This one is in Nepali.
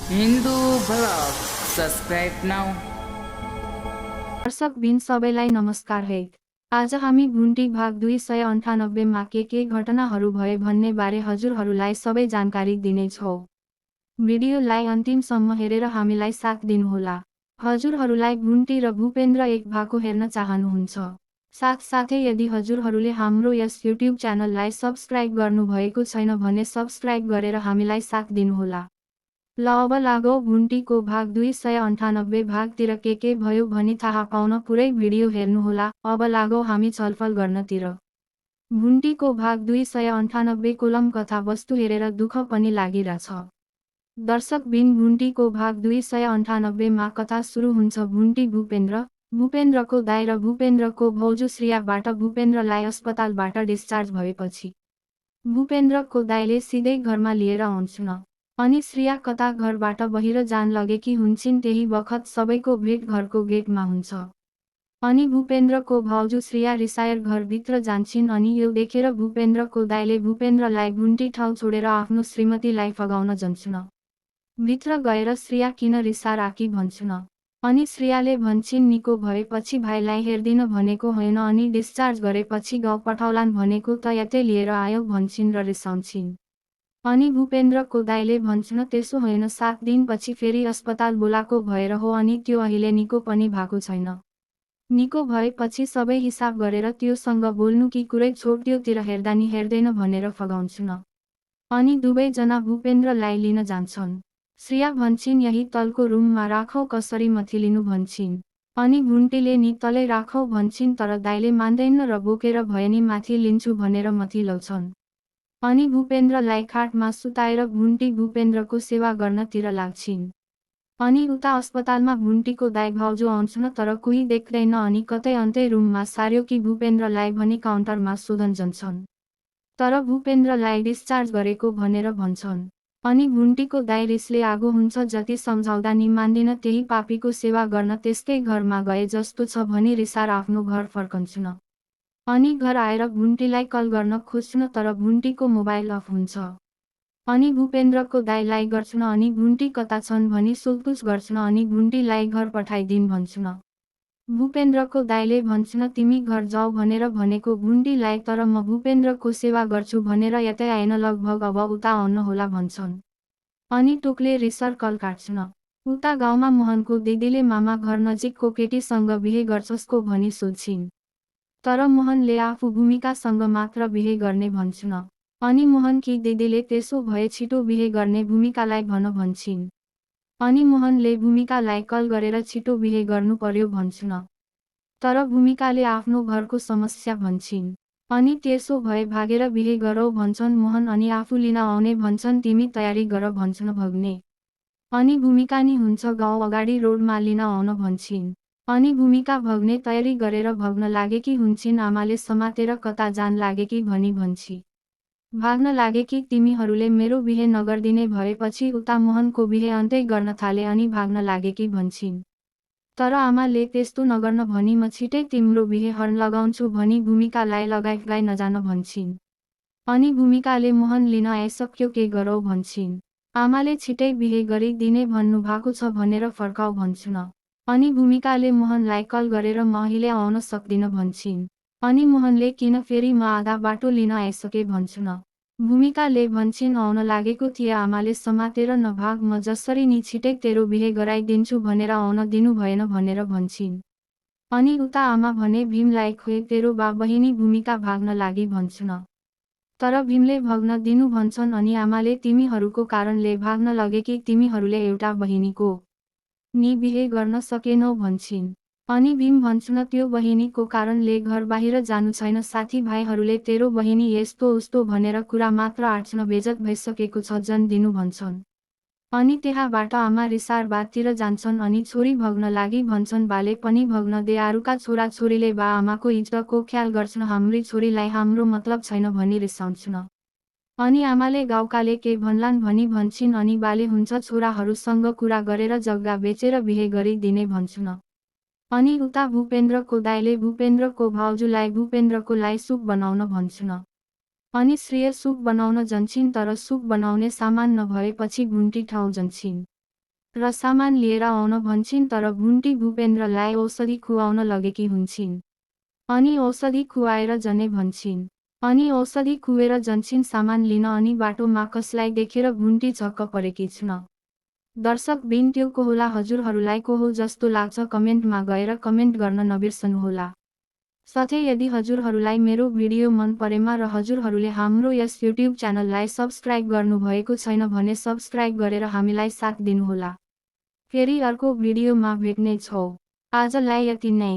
Hindu vlog subscribe now. दर्शक बिन सबैलाई नमस्कार है। आज हामी घुन्टी भाग 298 मा के घटनाहरू भए भन्ने बारे हजुरहरूलाई सबै जानकारी दिनेछौँ। भिडियोलाई अन्तिमसम्म हेरेर हामीलाई साथ दिनुहोला। हजुरहरूलाई घुन्टी र भूपेन्द्र एक भाको हेर्न चाहनुहुन्छ। साथसाथै यदि हजुरहरूले हाम्रो यस युट्युब च्यानललाई सब्स्क्राइब गर्नुभएको छैन भने सब्स्क्राइब गरेर हामीलाई साथ दिनुहोला। ल अब लागौ घुन्टीको भाग 298 भागतिर के भयो भनी थाहा पाउन पुरै भिडियो हेर्नुहोला। अब लागौ हामी छलफल गर्नतिर। घुन्टीको भाग 298 कोलम कथा वस्तु हेरेर दुःख पनि लागिरहेछ। दर्शक बिन घुन्टीको भाग 298 मा कथा सुरु हुन्छ। घुन्टी भूपेन्द्रको दाइ र भूपेन्द्रको भाउजू श्रेयाबाट भूपेन्द्रलाई अस्पतालबाट डिस्चार्ज भएपछि भूपेन्द्रको दाइले सिधै घरमा लिएर आउँछन्। अनि श्रेया कता घरबाट बाहिर जान लगेकी हुन्छन्। त्यही बखत सबैको भेट घरको गेटमा हुन्छ। अनि भूपेन्द्रको भाउजू श्रेया रिसाएर घरभित्र जान्छन्। अनि यो देखेर भूपेन्द्रको दाइले भूपेन्द्रलाई घुन्टी ठाउँ छोडेर आफ्नो श्रीमतीलाई फगाउन जान्छन्। भित्र गएर श्रेया किन रिसाराकी भन्छन्। अनि श्रेयाले भन्छन् निको भएपछि भाइलाई हेर्दिन भनेको होइन, अनि डिस्चार्ज गरेपछि गाउँ पठाउलान् भनेको त यतै लिएर आयो भन्छन् र रिसाउँछिन्। अनि भूपेन्द्रको दाइले भन्छन् त्यसो होइन, 7 दिनपछि फेरि अस्पताल बोलाको भएर हो, अनि त्यो अहिले निको पनि भएको छैन। निको भएपछि सबै हिसाब गरेर त्योसँग बोल्नु कि कुरै छोड, त्योतिर हेर्दा नि हेर्दैन भनेर फगाउँछन्। अनि दुवैजना भूपेन्द्रलाई लिन जान्छन्। श्रेया भन्छन् यही तलको रुममा राखौ, कसरी मथि लिनु भन्छन्। अनि घुन्टीले नि तलै राखौ भन्छन्, तर दाइले मान्दैन र बोकेर भए नि माथि लिन्छु भनेर मथि लौछन्। अनि भूपेन्द्रलाई खाटमा सुताएर घुन्टी भूपेन्द्रको सेवा गर्नतिर लाग्छिन्। अनि उता अस्पतालमा घुन्टीको दाइ भाउजू आउँछन्, तर कोही देख्दैन। अनि कतै अन्तै रुममा सार्यो कि भूपेन्द्रलाई भनी काउन्टरमा सोधन जान्छन्। तर भूपेन्द्रलाई डिस्चार्ज गरेको भनेर भन्छन्। अनि घुन्टीको दाइ रिसले आगो हुन्छ, जति सम्झाउँदा नि मान्दिन, त्यही पापीको सेवा गर्न त्यसकै घरमा गए जस्तो छ भनी रिसार आफ्नो घर फर्कन्छन्। अनि घर आएर घुन्टीलाई कल गर्न खोज्छन्, तर घुन्टीको मोबाइल अफ हुन्छ। अनि भूपेन्द्रको दाइलाई गर्छन्, अनि घुन्टी कता छन् भनी सोधपुछ गर्छन्। अनि घुन्टीलाई घर पठाइदिन भन्छन्। भूपेन्द्रको दाइले भन्छन् तिमी घर जाऊ भनेर भनेको घुन्टीलाई, तर म भूपेन्द्रको सेवा गर्छु भनेर यतै आएन, लगभग अब उता आउन होला भन्छन्। अनि टोकले रिसर कल काट्छन्। उता गाउँमा मोहनको दिदीले मामा घर नजिकको केटीसँग बिहे गर्छस्को भनी सोध्छिन्। तर मोहनले आफू भूमिकासँग मात्र बिहे गर्ने भन्छन्। अनि मोहनकी दिदीले त्यसो भए छिटो बिहे गर्ने भूमिकालाई भन भन्छिन्। अनि मोहनले भूमिकालाई कल गरेर छिटो बिहे गर्नु पर्यो भन्छन्। तर भूमिकाले आफ्नो घरको समस्या भन्छिन्। अनि त्यसो भए भागेर बिहे गरौ भन्छन् मोहन, अनि आफू लिन आउने भन्छन्। तिमी तयारी गर भन्छन् भग्ने। अनि भूमिका नि हुन्छ गाउँ अगाडि रोडमा लिन आउन भन्छिन्। अनि भूमिका भग्ने तयारी गरेर भग्न लागेकी हुन्छन्। आमाले समातेर कता जान लागेकी भनी भन्छी। भाग्न लागेकी तिमीहरूले मेरो बिहे नगर्दिने भएपछि उता मोहनको बिहे अन्तै गर्न थाले, अनि भाग्न लागेकी भन्छिन्। तर आमाले त्यस्तो नगर्न भनी म छिटै तिम्रो बिहे हर्न लगाउँछु भनी भूमिकालाई लगाई नजान भन्छिन्। अनि भूमिकाले मोहन लिन आइसक्यो, के गरौ भन्छिन्। आमाले छिटै बिहे गरिदिने भन्नु भएको छ भनेर फर्काउ भन्छन्। अनि भूमिकाले मोहनलाई कल गरेर म अहिले आउन सक्दिन भन्छिन्। अनि मोहनले किन, फेरि म आधा बाटो लिन आइसके भन्छन्। भूमिकाले भन्छिन् आउन लागेको थिए, आमाले समातेर नभाग, म जसरी नि छिटै तेरो बिहे गराइदिन्छु भनेर आउन दिनु भएन भनेर भन्छिन्। अनि उता आमा भने भीमलाई खोए तेरो बा बहिनी भूमिका भाग्न लागि भन्छन्। तर भीमले भग्न दिनु भन्छन्। अनि आमाले तिमीहरूको कारणले भाग्न लगे कि तिमीहरूले एउटा बहिनीको नि बिहे गर्न सकेनौ भन्छिन्। अनि भीम भन्छन् त्यो बहिनीको कारणले घर बाहिर जानु छैन, साथी भाइहरूले तेरो बहिनी यस्तो उस्तो भनेर कुरा मात्र आट्छन्, बेजत भइसकेको छ, जन दिनु भन्छन्। अनि त्यहाँबाट आमा रिसार बाततिर जान्छन्। अनि छोरी भग्न लागि भन्छन्, बाले पनि भग्न दे, अरूका छोरा छोरीले बा आमाको इज्जतको ख्याल गर्छन्, हाम्री छोरीलाई हाम्रो मतलब छैन भनी रिसाउँछन्। अनि आमाले गाउँकाले के भन्लान् भनी भन्छिन्। अनि बाले हुन्छ छोराहरूसँग कुरा गरेर जग्गा बेचेर बिहे गरिदिने भन्छन्। अनि उता भूपेन्द्रको दाइले भूपेन्द्रको भाउजूलाई भूपेन्द्रको लागि सुप बनाउन भन्छन्। अनि श्रेय सुप बनाउन जान्छिन्, तर सुप बनाउने सामान नभएपछि घुन्टी ठाउँ जान्छिन्। र सामान लिएर आउन भन्छिन् तर भुन्टी भूपेन्द्रलाई औषधि खुवाउन लगेकी हुन्छन्। अनि औषधि खुवाएर जने भन्छिन्। अनि औषधि खुवेर जन्छिन् सामान लिन अनि बाटोमा कसलाई देखेर भुन्टी झक्क परेकी छिन्। दर्शक बिन त्यो को होला हजुरहरूलाई को हो जस्तो लाग्छ कमेन्टमा गएर कमेन्ट गर्न नबिर्सनुहोला। साथै यदि हजुरहरूलाई मेरो भिडियो मन परेमा र हजुरहरूले हाम्रो यस युट्युब च्यानललाई सब्स्क्राइब गर्नुभएको छैन भने सब्स्क्राइब गरेर हामीलाई साथ दिनुहोला। फेरि अर्को भिडियोमा भेट्ने छौँ। आजलाई यति नै।